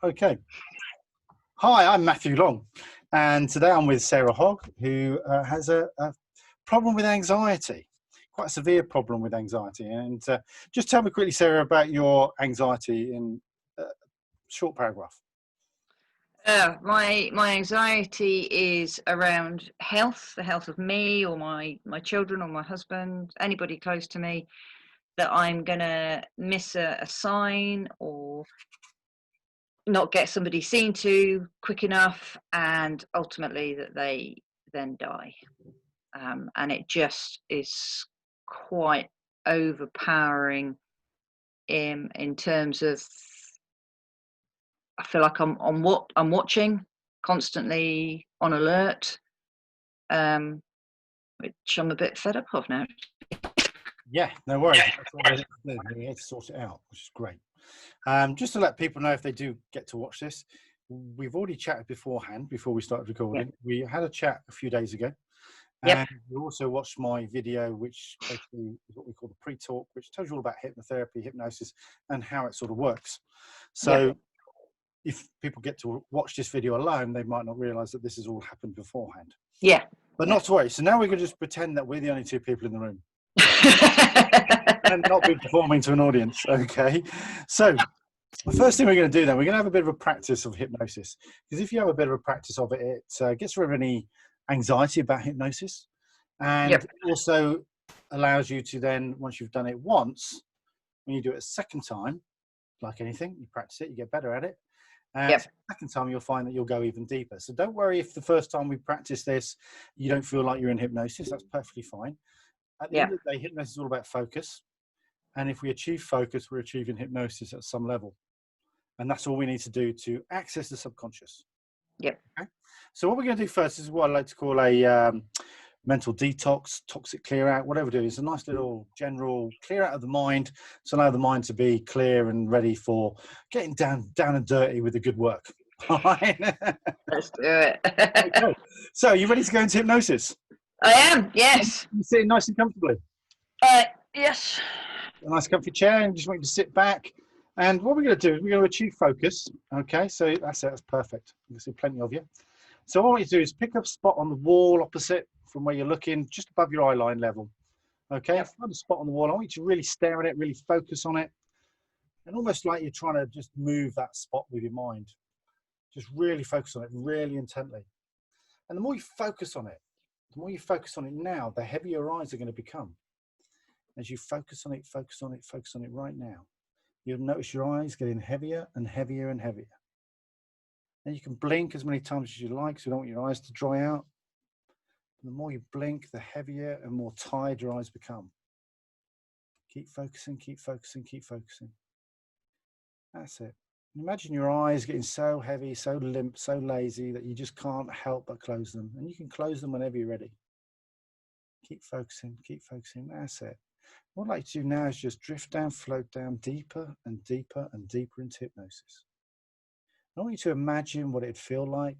Okay. Hi, I'm Matthew Long, and today I'm with Sarah Hogg, who has a problem with anxiety, quite a severe problem with anxiety. And just tell me quickly, Sarah, about your anxiety in a short paragraph. My anxiety is around health, the health of me or my children or my husband, anybody close to me, that I'm gonna miss a sign or not get somebody seen to quick enough, and ultimately that they then die. And it just is quite overpowering in terms of I feel like I'm watching, constantly on alert, which I'm a bit fed up of now. Yeah, no worries. That's what we're here to sort it out, which is great. Just to let people know, if they do get to watch this, we've already chatted beforehand, before we started recording. Yep. We had a chat a few days ago. Yep. And you also watched my video, which basically is what we call the pre-talk, which tells you all about hypnotherapy, hypnosis, and how it sort of works. So Yep. if people get to watch this video alone, they might not realize that this has all happened beforehand. Yeah. But not to worry. So now we're going to just pretend that we're the only two people in the room and not be performing to an audience. Okay. So the first thing we're going to do then, we're going to have a bit of a practice of hypnosis. Because if you have a bit of a practice of it, it gets rid of any anxiety about hypnosis. And Yep. also allows you to then, once you've done it once, when you do it a second time, like anything, you practice it, you get better at it. And Yep. the second time, you'll find that you'll go even deeper. So don't worry if the first time we practice this, you don't feel like you're in hypnosis. That's perfectly fine. At the end Yep. of the day, hypnosis is all about focus. And if we achieve focus, we're achieving hypnosis at some level. And that's all we need to do to access the subconscious. Yep. Okay? So what we're going to do first is what I like to call a mental detox, toxic clear out, whatever it is. It's a nice little general clear out of the mind to allow the mind to be clear and ready for getting down and dirty with the good work. All right. Let's do it. Okay. So you ready to go into hypnosis? I am. Yes. You're sitting nice and comfortably. Yes. A nice comfy chair, and just want you to sit back. And what we're going to do is we're going to achieve focus. Okay, so that's it. That's perfect. You can see plenty of you. So what I want you to do is pick up a spot on the wall opposite from where you're looking, just above your eye line level. Okay, Yep. find a spot on the wall. I want you to really stare at it, really focus on it, and almost like you're trying to just move that spot with your mind. Just really focus on it, really intently. And the more you focus on it, the more you focus on it now, the heavier your eyes are going to become. As you focus on it, focus on it, focus on it right now, you'll notice your eyes getting heavier and heavier and heavier. And you can blink as many times as you like, so you don't want your eyes to dry out. The more you blink, the heavier and more tired your eyes become. Keep focusing, keep focusing, keep focusing. That's it. Imagine your eyes getting so heavy, so limp, so lazy that you just can't help but close them. And you can close them whenever you're ready. Keep focusing, keep focusing. That's it. What I'd like to do now is just drift down, float down deeper and deeper and deeper into hypnosis. I want you to imagine what it'd feel like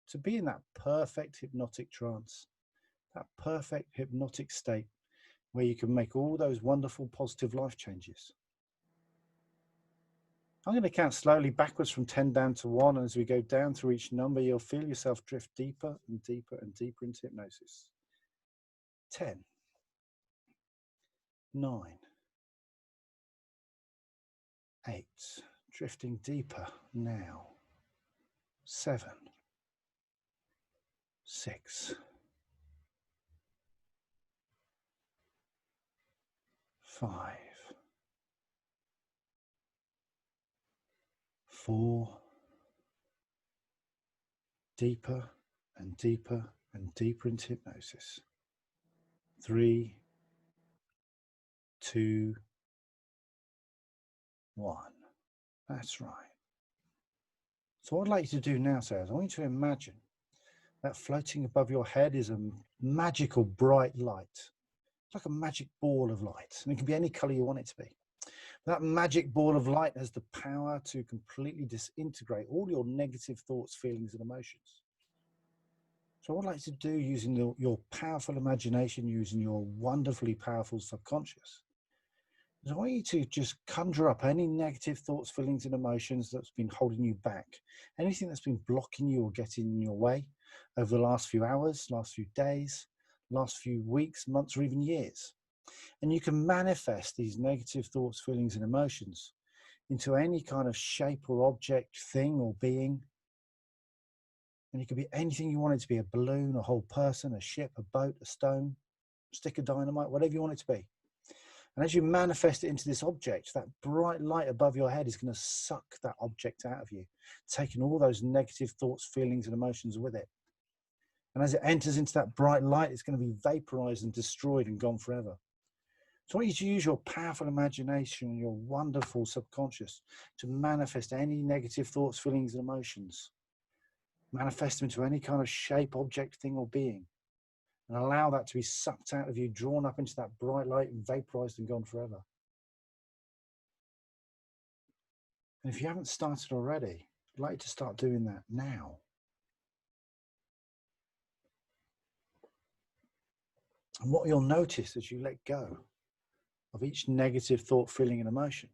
to be in that perfect hypnotic trance, that perfect hypnotic state where you can make all those wonderful positive life changes. I'm going to count slowly backwards from 10 down to 1. And as we go down through each number, you'll feel yourself drift deeper and deeper and deeper into hypnosis. 10, 9, 8, drifting deeper now. 7, 6, 5, 4, deeper and deeper and deeper into hypnosis. 3, 2, 1. That's right. So what I'd like you to do now, Sarah, is I want you to imagine that floating above your head is a magical bright light. It's like a magic ball of light, and it can be any color you want it to be. That magic ball of light has the power to completely disintegrate all your negative thoughts, feelings, and emotions. So what I'd like to do, using your powerful imagination, using your wonderfully powerful subconscious, I want you to just conjure up any negative thoughts, feelings, and emotions that's been holding you back. Anything that's been blocking you or getting in your way over the last few hours, last few days, last few weeks, months, or even years. And you can manifest these negative thoughts, feelings, and emotions into any kind of shape or object, thing or being. And it could be anything you want it to be: a balloon, a whole person, a ship, a boat, a stone, a stick of dynamite, whatever you want it to be. And as you manifest it into this object, that bright light above your head is going to suck that object out of you, taking all those negative thoughts, feelings, and emotions with it. And as it enters into that bright light, it's going to be vaporized and destroyed and gone forever. So I want you to use your powerful imagination and your wonderful subconscious to manifest any negative thoughts, feelings, and emotions. Manifest them into any kind of shape, object, thing, or being. And allow that to be sucked out of you, drawn up into that bright light and vaporized and gone forever. And if you haven't started already, I'd like you to start doing that now. And what you'll notice as you let go of each negative thought, feeling, and emotion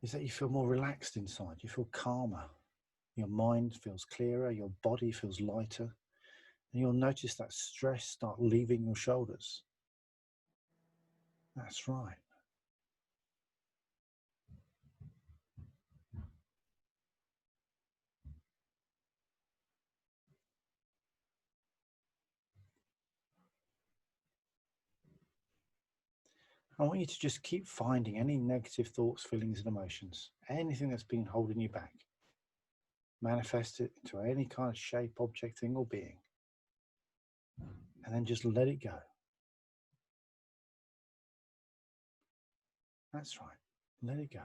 is that you feel more relaxed inside. You feel calmer. Your mind feels clearer. Your body feels lighter. And you'll notice that stress start leaving your shoulders. That's right. I want you to just keep finding any negative thoughts, feelings, and emotions, anything that's been holding you back. Manifest it into any kind of shape, object, thing, or being. And then just let it go. That's right. Let it go.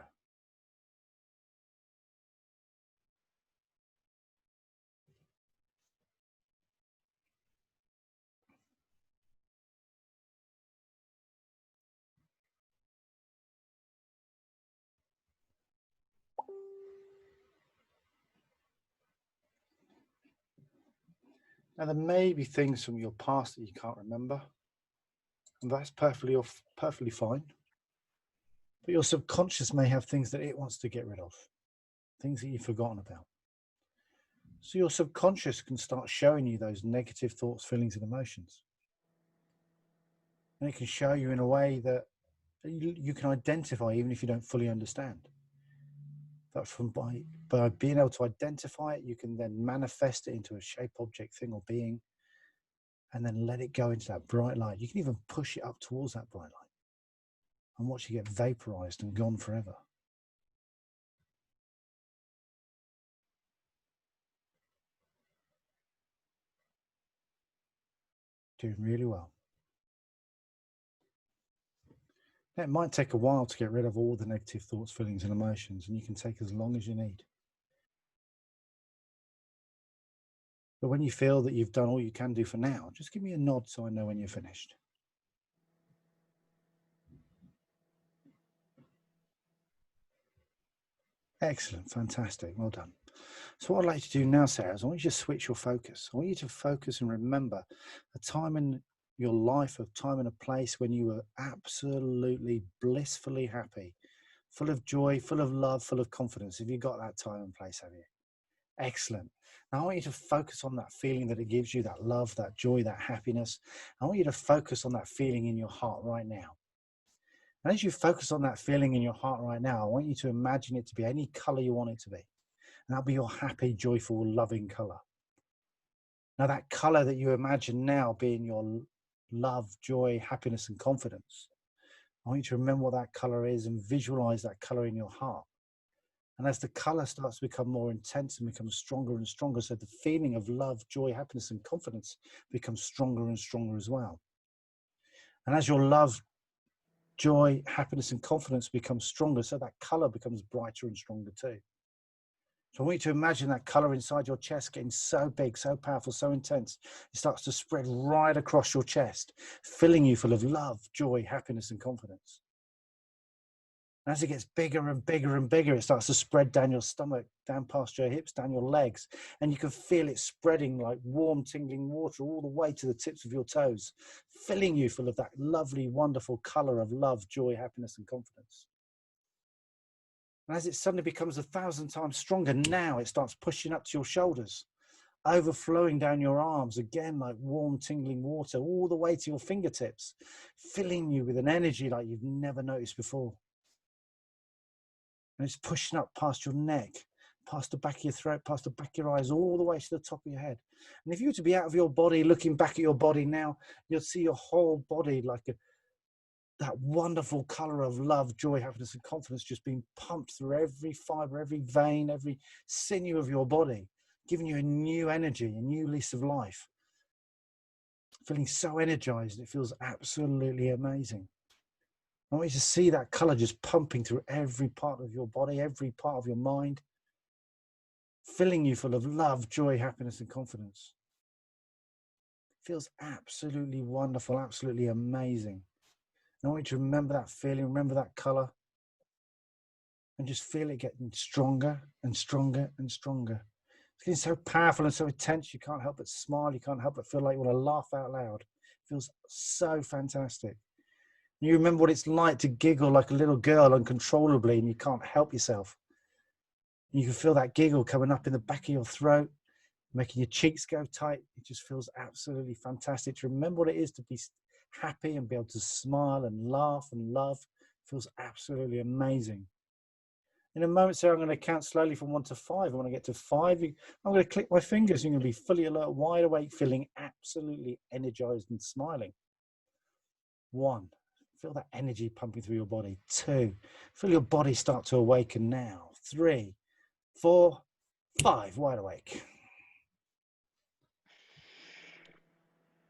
Now, there may be things from your past that you can't remember, and that's perfectly fine. But your subconscious may have things that it wants to get rid of, things that you've forgotten about. So your subconscious can start showing you those negative thoughts, feelings, and emotions. And it can show you in a way that you can identify, even if you don't fully understand. But by being able to identify it, you can then manifest it into a shape, object, thing, or being, and then let it go into that bright light. You can even push it up towards that bright light and watch it get vaporized and gone forever. Doing really well. Now, it might take a while to get rid of all the negative thoughts, feelings, and emotions, and you can take as long as you need. But when you feel that you've done all you can do for now, just give me a nod so I know when you're finished. Excellent, fantastic, well done. So what I'd like to do now, Sarah, is I want you to switch your focus. I want you to focus and remember a time in your life, a time and a place when you were absolutely blissfully happy, full of joy, full of love, full of confidence. Have you got that time and place, have you? Excellent. Now I want you to focus on that feeling that it gives you, that love, that joy, that happiness. I want you to focus on that feeling in your heart right now. And as you focus on that feeling in your heart right now, I want you to imagine it to be any color you want it to be. And that'll be your happy, joyful, loving color. Now that color that you imagine now being your love, joy, happiness, and confidence, I want you to remember what that color is and visualize that color in your heart. And as the color starts to become more intense and becomes stronger and stronger, so the feeling of love, joy, happiness, and confidence becomes stronger and stronger as well. And as your love, joy, happiness, and confidence becomes stronger, so that color becomes brighter and stronger too. So I want you to imagine that color inside your chest getting so big, so powerful, so intense. It starts to spread right across your chest, filling you full of love, joy, happiness, and confidence. And as it gets bigger and bigger and bigger, it starts to spread down your stomach, down past your hips, down your legs. And you can feel it spreading like warm, tingling water all the way to the tips of your toes, filling you full of that lovely, wonderful color of love, joy, happiness, and confidence. And as it suddenly becomes 1,000 times stronger, now it starts pushing up to your shoulders, overflowing down your arms, again like warm, tingling water, all the way to your fingertips, filling you with an energy like you've never noticed before. And it's pushing up past your neck, past the back of your throat, past the back of your eyes, all the way to the top of your head. And if you were to be out of your body, looking back at your body now, you'll see your whole body like that wonderful color of love, joy, happiness, and confidence just being pumped through every fiber, every vein, every sinew of your body, giving you a new energy, a new lease of life. Feeling so energized, it feels absolutely amazing. I want you to see that color just pumping through every part of your body, every part of your mind, filling you full of love, joy, happiness, and confidence. It feels absolutely wonderful, absolutely amazing. I want you to remember that feeling, remember that color, and just feel it getting stronger and stronger and stronger. It's getting so powerful and so intense, you can't help but smile, you can't help but feel like you want to laugh out loud. It feels so fantastic. You remember what it's like to giggle like a little girl uncontrollably and you can't help yourself. And you can feel that giggle coming up in the back of your throat, making your cheeks go tight. It just feels absolutely fantastic to remember what it is to be happy and be able to smile and laugh and love. It feels absolutely amazing. In a moment, so I'm going to count slowly from 1 to 5. When I get to 5, I'm going to click my fingers. You're going to be fully alert, wide awake, feeling absolutely energized and smiling. 1, feel that energy pumping through your body. 2, feel your body start to awaken now. 3, 4, 5, wide awake.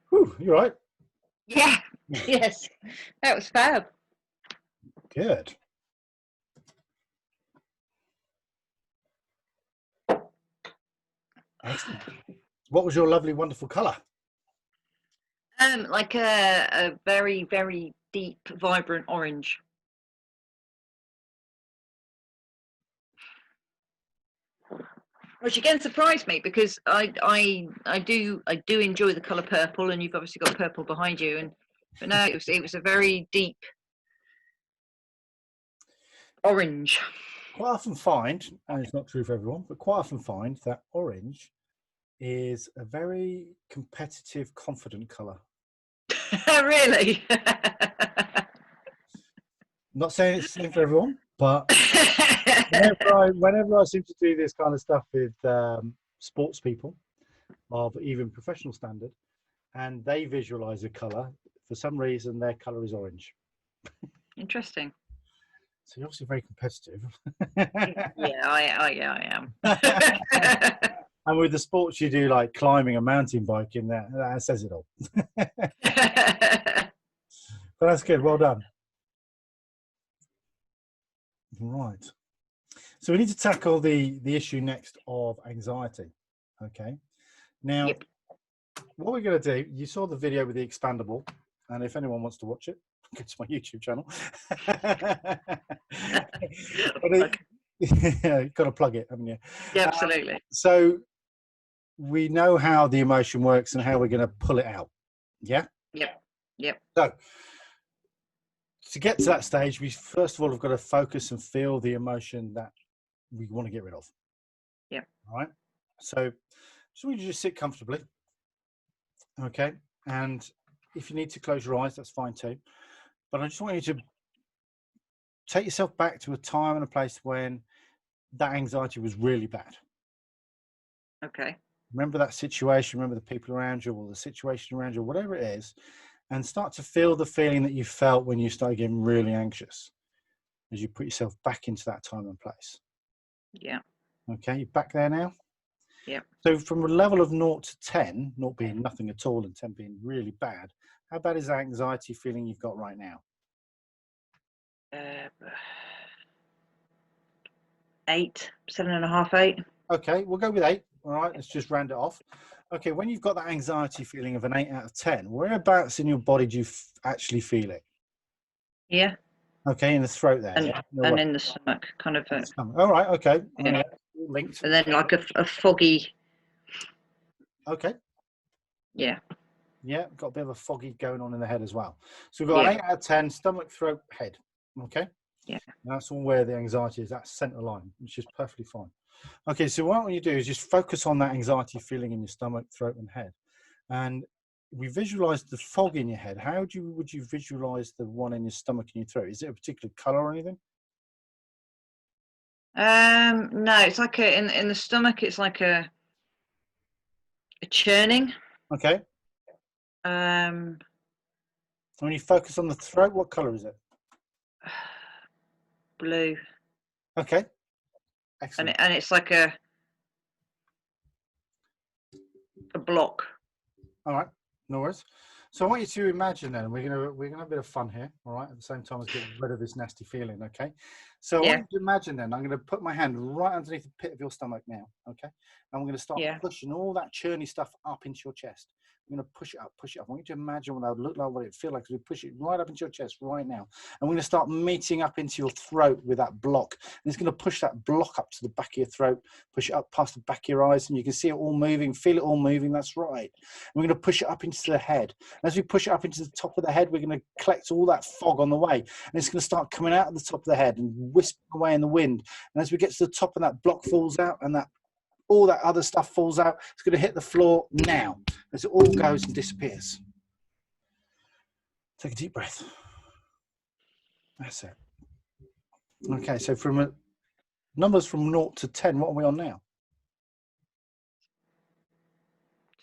Whew, you right? Yeah, yes, that was fab. Good. Excellent. What was your lovely, wonderful colour? Like a very, very deep, vibrant orange. Which again surprised me because I do enjoy the colour purple, and you've obviously got purple behind you, but no, it was a very deep orange. Quite often find, and it's not true for everyone, but quite often find that orange is a very competitive, confident colour. Really? Not saying it's the same for everyone, but whenever I seem to do this kind of stuff with sports people of even professional standard, and they visualize a color, for some reason their color is orange. Interesting. So you're obviously very competitive. Yeah, I am. And with the sports you do, like climbing and mountain biking, that says it all. But that's good. Well done. Right. So we need to tackle the issue next of anxiety. Okay. Now, yep. What we're going to do, you saw the video with the expandable, and if anyone wants to watch it, go to my YouTube channel. You've got to plug it, haven't you? Yeah, absolutely. So we know how the emotion works and how we're going to pull it out. Yeah? Yep. Yep. So to get to that stage, we first of all have got to focus and feel the emotion that we want to get rid of. Yep. All right. So we just sit comfortably. Okay. And if you need to close your eyes, that's fine too. But I just want you to take yourself back to a time and a place when that anxiety was really bad. Okay. Remember that situation, remember the people around you, or the situation around you, whatever it is, and start to feel the feeling that you felt when you started getting really anxious as you put yourself back into that time and place. Yeah. Okay, you're back there now? Yeah. So from a level of 0 to 10, 0 being nothing at all and 10 being really bad, how bad is that anxiety feeling you've got right now? 8, 7.5, 8. Okay, we'll go with 8. All right, let's just round it off. Okay, when you've got that anxiety feeling of an 8 out of 10, whereabouts in your body do you actually feel it? Yeah. Okay, in the throat there. and Yeah? and in the stomach, kind of All right, okay. yeah. Yeah, all linked. And then like a foggy, Okay. yeah, Yeah, got a bit of a foggy going on in the head as well. So we've got yeah, an 8 out of 10, stomach, throat, head. Okay. yeah. And that's all where the anxiety is, that center line, which is perfectly fine. Okay, so what you do is just focus on that anxiety feeling in your stomach, throat, and head. And we visualize the fog in your head. How would you visualize the one in your stomach and your throat? Is it a particular color or anything? No, it's like in the stomach. It's like a churning. Okay. Um, When you focus on the throat, what color is it? blue, Okay. and Excellent. it's like a block. All right, no worries. So I want you to imagine then we're gonna have a bit of fun here, all right, at the same time as getting rid of this nasty feeling, okay? So I want Yeah, you to imagine then I'm gonna put my hand right underneath the pit of your stomach now, okay? And I'm gonna start yeah, pushing all that churny stuff up into your chest. I'm gonna push it up, push it up. I want you to imagine what that would look like, what it would feel like as we push it right up into your chest right now. And we're gonna start meeting up into your throat with that block. And it's gonna push that block up to the back of your throat, push it up past the back of your eyes, and you can see it all moving, feel it all moving, that's right. We're going to push it up into the head. And as we push it up into the top of the head, we're going to collect all that fog on the way. And it's going to start coming out of the top of the head and whispering away in the wind. And as we get to the top and that block falls out and that all that other stuff falls out, it's going to hit the floor now as it all goes and disappears. Take a deep breath. That's it. Okay, so from numbers from 0 to 10, what are we on now?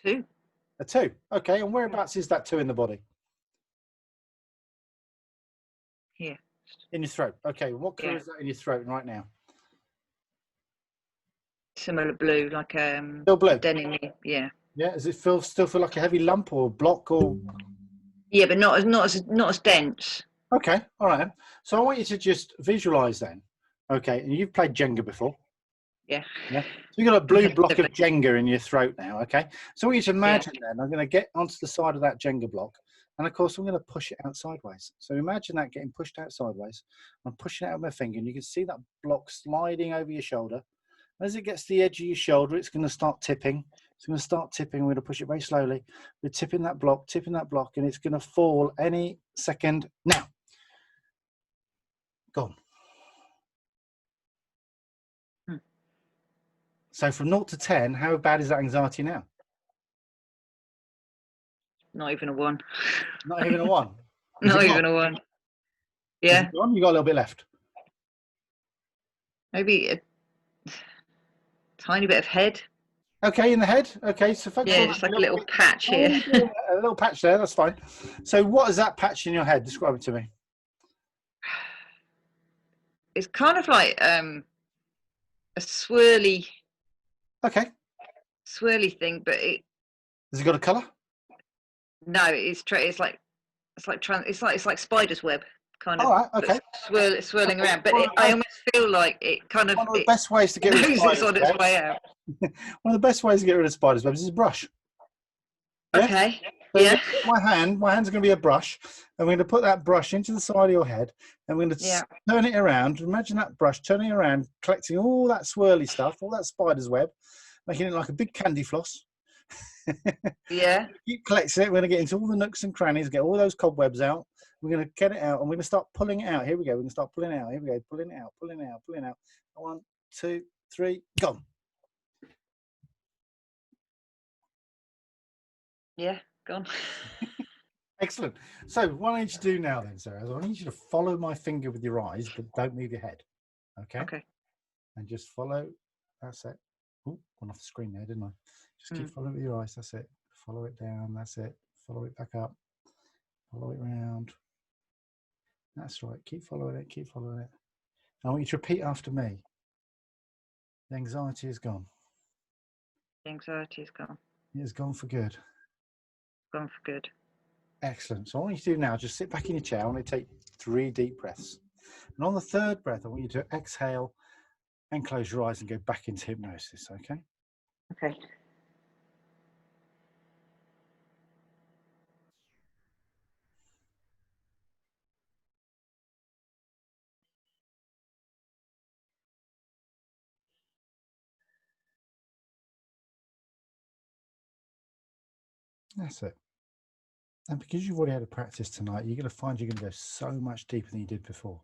2. A 2. Okay, and whereabouts is that 2 in the body? Here. In your throat. Okay, what color Yeah. is that in your throat right now? Similar blue, like Still blue. denim. Yeah. Yeah, does it still feel like a heavy lump or a block or? Yeah, but not as dense. Okay, all right. So I want you to just visualize then. Okay, and you've played Jenga before. Yeah. Yeah. So you've got a blue block of Jenga in your throat now. Okay. So I want you to imagine then I'm going to get onto the side of that Jenga block. And of course, I'm going to push it out sideways. So imagine that getting pushed out sideways. I'm pushing it out with my finger, and you can see that block sliding over your shoulder. As it gets to the edge of your shoulder, it's going to start tipping. It's going to start tipping. We're going to push it very slowly. We're tipping that block, and it's going to fall any second now. Gone. So from 0 to 10, how bad is that anxiety now? Not even a 1. Not even a 1. Not even a 1. Yeah. You got a little bit left. Maybe a tiny bit of head. Okay, in the head. Okay, so focus on just like a little patch here. A little patch there, that's fine. So what is that patch in your head? Describe it to me. It's kind of like a swirly thing, but Has it got a colour? No, it's like spider's web kind of. All right, okay. Swirling around, but I almost feel like it kind of. One of the best ways to get rid of spiders. It's on its way out. One of the best ways to get rid of spiders webs is a brush. Yeah? Okay. So yeah. My hand's going to be a brush, and we're going to put that brush into the side of your head, and we're going to turn it around. Imagine that brush turning around, collecting all that swirly stuff, all that spider's web, making it like a big candy floss. Yeah. Keep collecting it. We're going to get into all the nooks and crannies, get all those cobwebs out. We're going to get it out, and we're going to start pulling it out. Here we go. We're going to start pulling it out. Here we go. Pulling it out, pulling it out, pulling it out. 1, 2, 3, gone. Yeah, gone. Excellent. So what I need you to do now then, Sarah, is I need you to follow my finger with your eyes, but don't move your head. Okay? Okay. And just follow. That's it. Oh, went off the screen there, didn't I? Just keep following with your eyes. That's it. Follow it down. That's it. Follow it back up. Follow it round. That's right. Keep following it. Keep following it. I want you to repeat after me. The anxiety is gone. The anxiety is gone. It has gone for good. Gone for good. Excellent. So I want you to do now, just sit back in your chair. I want you to take 3 deep breaths. And on the 3rd breath, I want you to exhale and close your eyes and go back into hypnosis, okay? Okay. That's it. And because you've already had a practice tonight, you're going to find you're going to go so much deeper than you did before.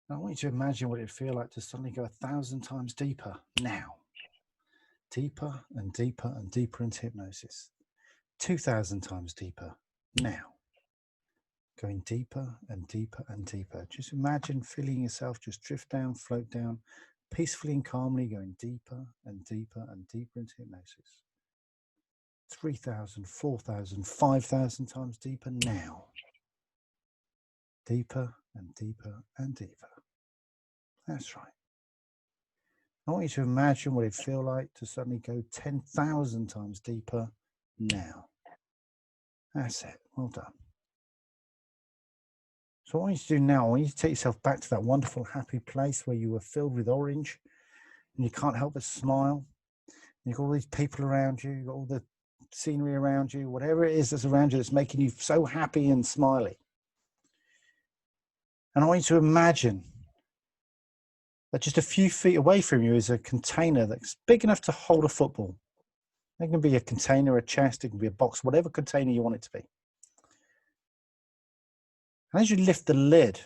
And I want you to imagine what it'd feel like to suddenly go 1,000 times deeper now. Deeper and deeper and deeper into hypnosis. 2,000 times deeper now. Going deeper and deeper and deeper. Just imagine feeling yourself just drift down, float down, peacefully and calmly, going deeper and deeper and deeper into hypnosis. 3,000, 4,000, 5,000 times deeper now. Deeper and deeper and deeper. That's right. I want you to imagine what it'd feel like to suddenly go 10,000 times deeper now. That's it. Well done. So what I want you to do now, I want you to take yourself back to that wonderful, happy place where you were filled with orange and you can't help but smile. You've got all these people around you, you've got all the scenery around you, whatever it is that's around you that's making you so happy and smiley. And I want you to imagine that just a few feet away from you is a container that's big enough to hold a football. It can be a container, a chest, it can be a box, whatever container you want it to be. And as you lift the lid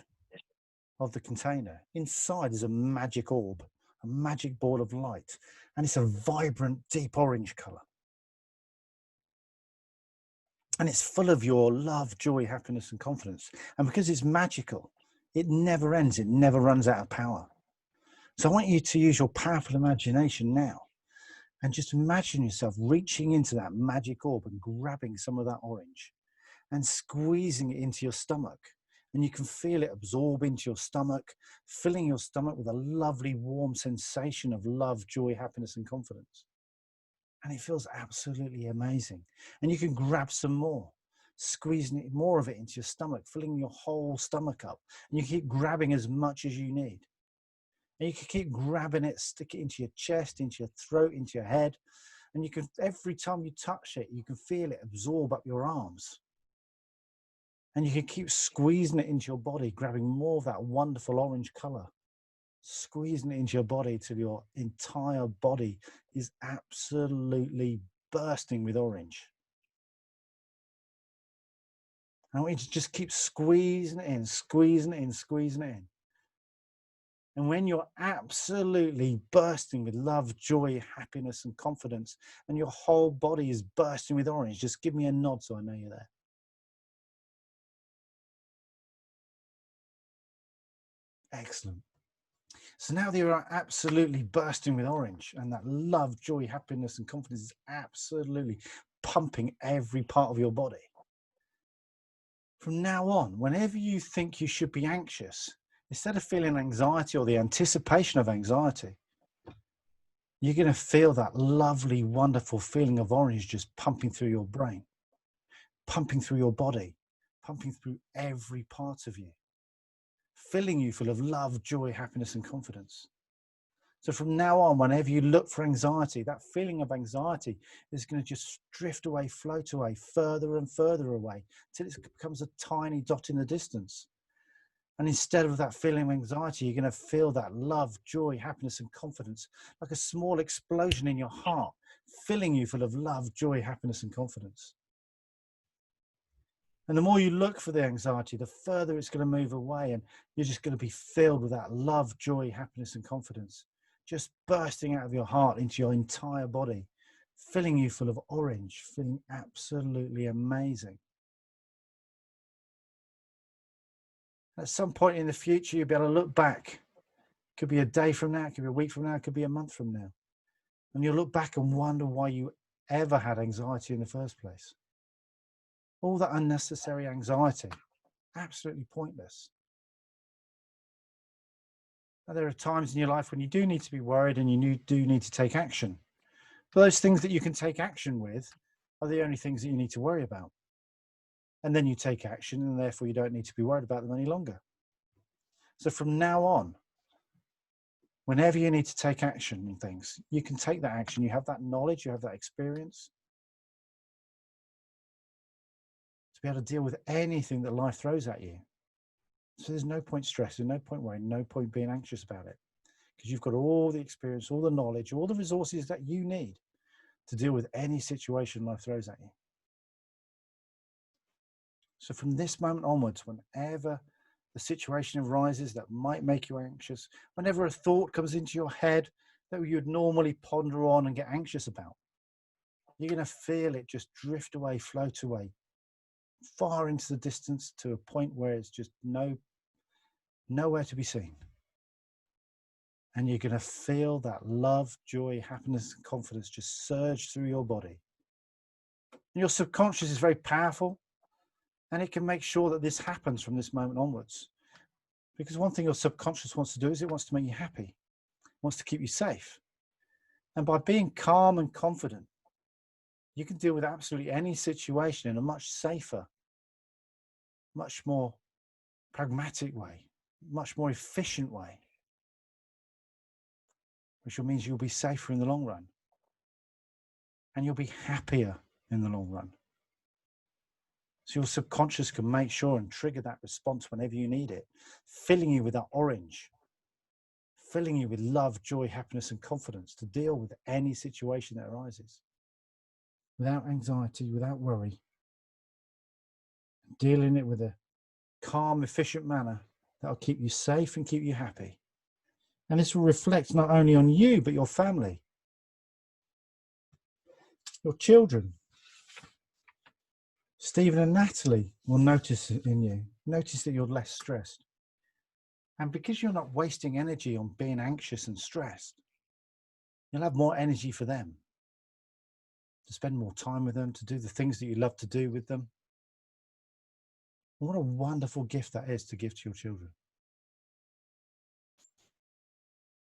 of the container, inside is a magic orb, a magic ball of light, and it's a vibrant, deep orange color. And it's full of your love, joy, happiness, and confidence. And because it's magical, it never ends, it never runs out of power. So I want you to use your powerful imagination now and just imagine yourself reaching into that magic orb and grabbing some of that orange and squeezing it into your stomach. And you can feel it absorb into your stomach, filling your stomach with a lovely, warm sensation of love, joy, happiness, and confidence. And it feels absolutely amazing. And you can grab some more, squeezing it, more of it into your stomach, filling your whole stomach up. And you keep grabbing as much as you need. And you can keep grabbing it, stick it into your chest, into your throat, into your head. And you can, every time you touch it, you can feel it absorb up your arms. And you can keep squeezing it into your body, grabbing more of that wonderful orange color, squeezing it into your body till your entire body is absolutely bursting with orange. And I want you to just keep squeezing it in, squeezing it in, squeezing it in. And when you're absolutely bursting with love, joy, happiness, and confidence, and your whole body is bursting with orange, just give me a nod so I know you're there. Excellent. So now that you're absolutely bursting with orange and that love, joy, happiness, and confidence is absolutely pumping every part of your body. From now on, whenever you think you should be anxious, instead of feeling anxiety or the anticipation of anxiety, you're going to feel that lovely, wonderful feeling of orange just pumping through your brain, pumping through your body, pumping through every part of you, filling you full of love, joy, happiness, and confidence. So from now on, whenever you look for anxiety, that feeling of anxiety is going to just drift away, float away, further and further away, till it becomes a tiny dot in the distance. And instead of that feeling of anxiety, you're going to feel that love, joy, happiness, and confidence, like a small explosion in your heart, filling you full of love, joy, happiness, and confidence. And the more you look for the anxiety, the further it's going to move away, and you're just going to be filled with that love, joy, happiness, and confidence, just bursting out of your heart into your entire body, filling you full of orange, feeling absolutely amazing. At some point in the future, you'll be able to look back. It could be a day from now, it could be a week from now, it could be a month from now. And you'll look back and wonder why you ever had anxiety in the first place. All that unnecessary anxiety, absolutely pointless. Now, there are times in your life when you do need to be worried and you do need to take action. But those things that you can take action with are the only things that you need to worry about. And then you take action, and therefore you don't need to be worried about them any longer. So from now on, whenever you need to take action in things, you can take that action. You have that knowledge, you have that experience to be able to deal with anything that life throws at you. So there's no point stressing, no point worrying, no point being anxious about it, because you've got all the experience, all the knowledge, all the resources that you need to deal with any situation life throws at you. So from this moment onwards, whenever the situation arises that might make you anxious, whenever a thought comes into your head that you would normally ponder on and get anxious about, you're going to feel it just drift away, float away, far into the distance to a point where it's just nowhere to be seen. And you're going to feel that love, joy, happiness, and confidence just surge through your body. And your subconscious is very powerful, and it can make sure that this happens from this moment onwards. Because one thing your subconscious wants to do is it wants to make you happy. It wants to keep you safe. And by being calm and confident, you can deal with absolutely any situation in a much safer, much more pragmatic way, much more efficient way, which means you'll be safer in the long run. And you'll be happier in the long run. So your subconscious can make sure and trigger that response whenever you need it, filling you with that orange, filling you with love, joy, happiness, and confidence to deal with any situation that arises. Without anxiety, without worry, dealing it with a calm, efficient manner that'll keep you safe and keep you happy. And this will reflect not only on you, but your family, your children. Stephen and Natalie will notice it in you. Notice that you're less stressed. And because you're not wasting energy on being anxious and stressed, you'll have more energy for them, to spend more time with them, to do the things that you love to do with them. And what a wonderful gift that is to give to your children.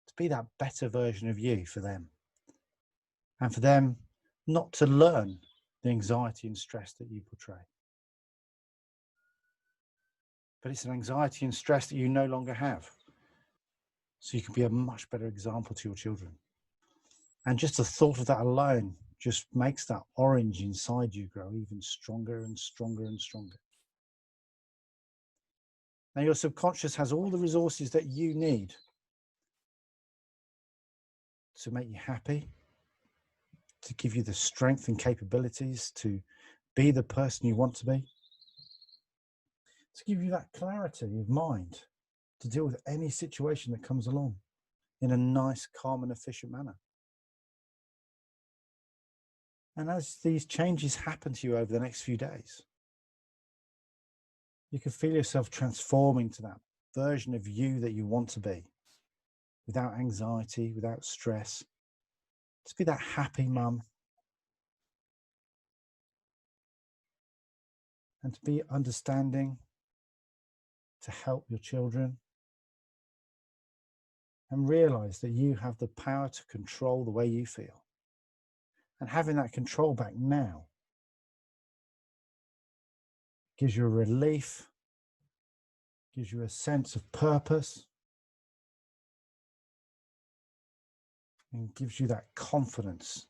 To be that better version of you for them. And for them not to learn the anxiety and stress that you portray. But it's an anxiety and stress that you no longer have. So you can be a much better example to your children. And just the thought of that alone just makes that orange inside you grow even stronger and stronger and stronger. Now your subconscious has all the resources that you need to make you happy, to give you the strength and capabilities to be the person you want to be, to give you that clarity of mind to deal with any situation that comes along in a nice, calm and efficient manner. And as these changes happen to you over the next few days, you can feel yourself transforming to that version of you that you want to be, without anxiety, without stress. To be that happy mum, and to be understanding, to help your children, and realize that you have the power to control the way you feel. And having that control back now gives you a relief, gives you a sense of purpose, and gives you that confidence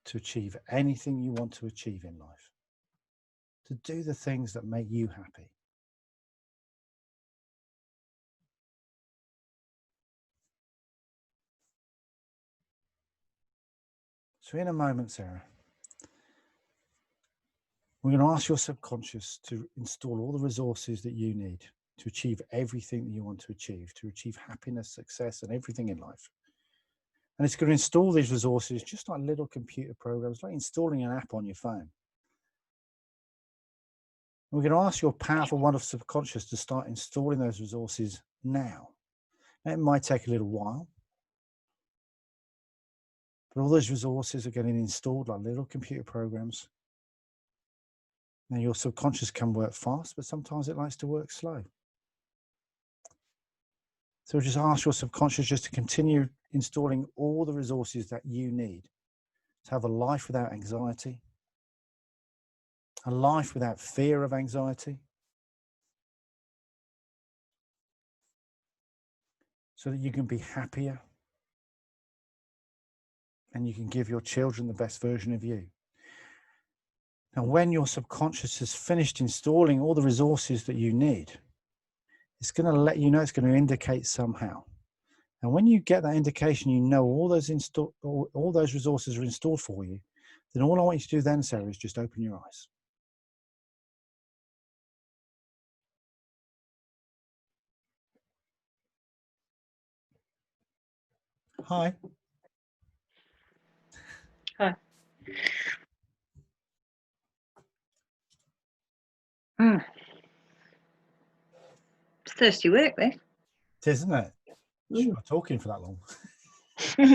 to achieve anything you want to achieve in life, to do the things that make you happy. So in a moment, Sarah, we're going to ask your subconscious to install all the resources that you need to achieve everything that you want to achieve happiness, success, and everything in life. And it's going to install these resources just like little computer programs, like installing an app on your phone. And we're going to ask your powerful, wonderful subconscious to start installing those resources now. Now, it might take a little while, but all those resources are getting installed like little computer programs. Now, your subconscious can work fast, but sometimes it likes to work slow. So just ask your subconscious just to continue installing all the resources that you need to have a life without anxiety, a life without fear of anxiety, so that you can be happier and you can give your children the best version of you. Now, when your subconscious has finished installing all the resources that you need, it's going to let you know, it's going to indicate somehow. And when you get that indication, you know all those resources are installed for you, then all I want you to do then, Sarah, is just open your eyes. Hi. Hi. Mm. It's thirsty work, this. It is, isn't it? She's not talking for that long. At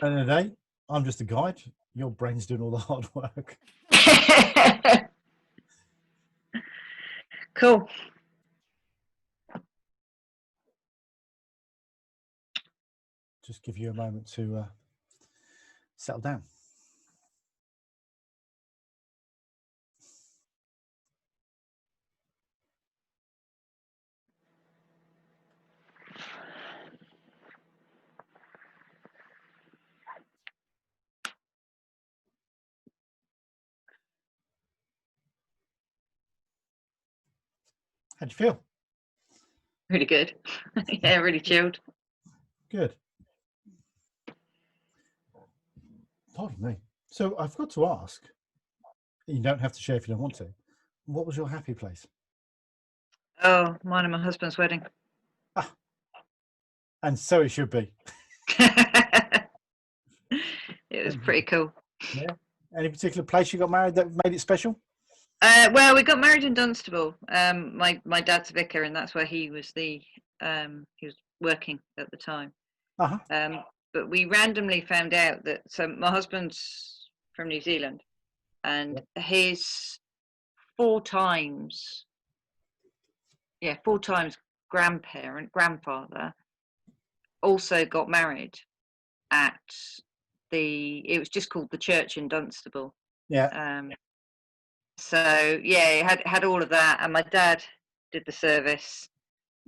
the end of the day, I'm just a guide. Your brain's doing all the hard work. Cool. Just give you a moment to settle down. How do you feel? Really good. Yeah, really chilled. Good. Pardon me. So I've got to ask, you don't have to share if you don't want to, what was your happy place? Oh, mine and my husband's wedding. Ah, and so it should be. It was pretty cool. Yeah. Any particular place you got married that made it special? Well, we got married in Dunstable. My dad's vicar, and that's where he was he was working at the time. Uh-huh. But we randomly found out that, so my husband's from New Zealand, and his four times grandfather also got married at it was just called the church in Dunstable. Yeah. So yeah, it had all of that, and my dad did the service,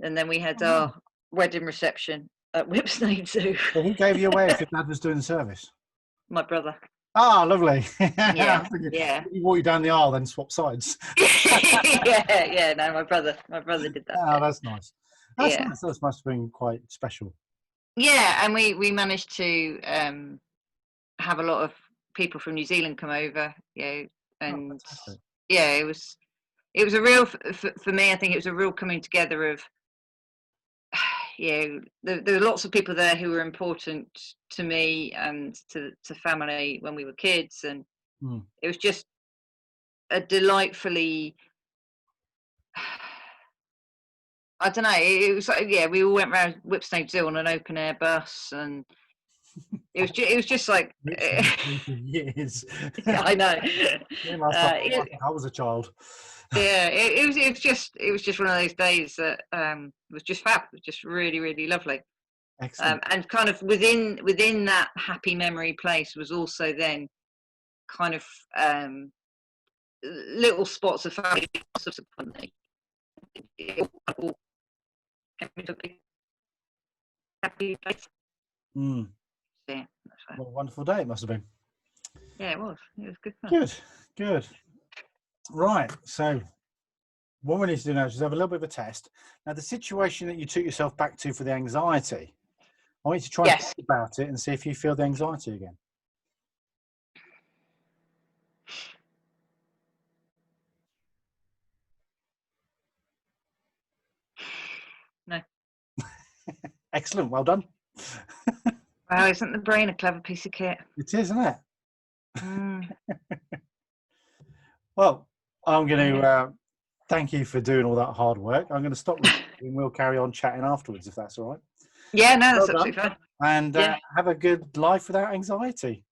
and then we had our wedding reception at Whipsnade Zoo. So who gave you away if your dad was doing the service? My brother. Ah, lovely. Yeah, yeah. He walked you down the aisle, then swap sides. yeah. No, my brother did that. Oh, that's nice. That's Yeah. nice. That must have been quite special. Yeah, and we managed to have a lot of people from New Zealand come over. And Fantastic. yeah, it was a real for me. I think it was a real coming together of there were lots of people there who were important to me and to family when we were kids, and it was just a delightfully, I don't know, it was like, yeah, we all went around Whipsnade Zoo on an open air bus, and it was just like years. I know. I was a child. Yeah, it was just one of those days that was just fab. It was just really, really lovely. Excellent. And kind of within that happy memory place was also then kind of little spots of family subsequently. It all came into a big happy place. Yeah, that's right. what a wonderful day it must have been. Yeah, it was good fun. Good. Right, so what we need to do now is just have a little bit of a test. Now, the situation that you took yourself back to for the anxiety, I want you to try and think about it and see if you feel the anxiety again. No. Excellent, well done. Wow, isn't the brain a clever piece of kit? It is, isn't it? Well, I'm going to thank you for doing all that hard work. I'm going to stop recording. We'll carry on chatting afterwards, if that's all right. Yeah, no, that's absolutely fine. And have a good life without anxiety.